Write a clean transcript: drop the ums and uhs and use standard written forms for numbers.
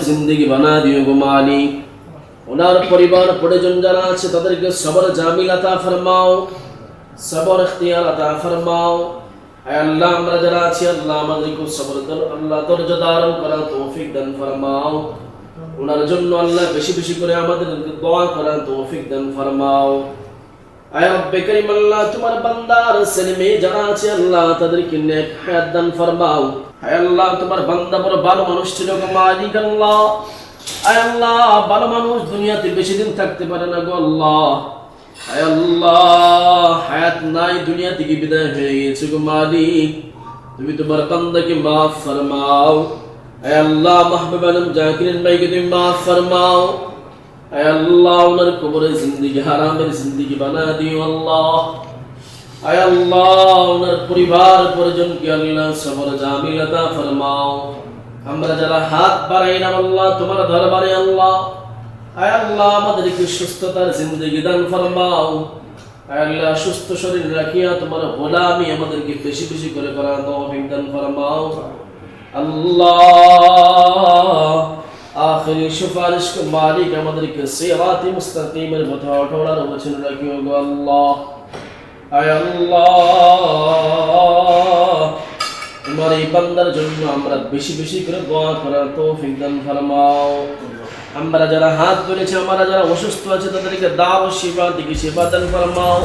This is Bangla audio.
जिंदगी बना दियो गो मालिक उनार परिवार परिजन যারা আছে তাদেরকে সবর জামিল আতা ফরমাও সবর ইখতিয়ার আতা ফরমাও আয় আল্লাহ আমরা যারা আছি আল্লাহ আমাদেরকে সবর দান আল্লাহ ধৈর্য ধারণ করার তৌফিক দান ফরমাও উনার জন্য আল্লাহ বেশি বেশি করে আমাদেরকে দোয়া করার তৌফিক দান ফরমাও আয় রব্বে করিম আল্লাহ তোমার বান্দার ছেলে মেয়ে যারা আছে আল্লাহ তাদেরকে নেক হায়াত দান ফরমাও আয় আল্লাহ তোমার বান্দা বড় ভালো মানুষ ছিল গো মালিক আল্লাহ আয় আল্লাহ ভালো মানুষ দুনিয়াতে বেশি দিন থাকতে পারে না গো আল্লাহ আয় আল্লাহ হায়াত নাই দুনিয়া থেকে বিদায় হয়ে গেছে গো মালিক তুমি তোমার বান্দাকে maaf ফরমাও আয় আল্লাহ মাহবুব আলম জাকিরিন ভাইকে তুমি maaf ফরমাও আয় আল্লাহ ওনার কবরে জিন্দেগি হারামের জিন্দেগি বানা দিও আল্লাহ আয় আল্লাহ ওনার পরিবার পরিজনকে আল্লাহ সবর জামিল আতা ফরমাও আমরা যারা হাত বাড়াইলাম আল্লাহ তোমার দরবারে আল্লাহ আয় আল্লাহ আমাদেরকে সুস্থতার জিন্দেগি দান ফরমাও আয় আল্লাহ সুস্থ শরীর রাখিয়া তোমার গোলামি আমাদেরকে বেশি বেশি করে করার তৌফিক দান ফরমাও আল্লাহ আখিরি সুপারিশ কে মালিক আমাদেরকে সিরাতে মুস্তাকিমের পথে ওঠার ওছন রাখিও গো আল্লাহ আয় আল্লাহ তোমার এই বান্দার জন্য আমরা বেশি বেশি করে দোয়া করার তৌফিক দান ফরমাও আমরা যারা হাত তুলেছি আমরা যারা অসুস্থ আছে তাদেরকে দাও শিফা দিকে শিফা দান ফরমাও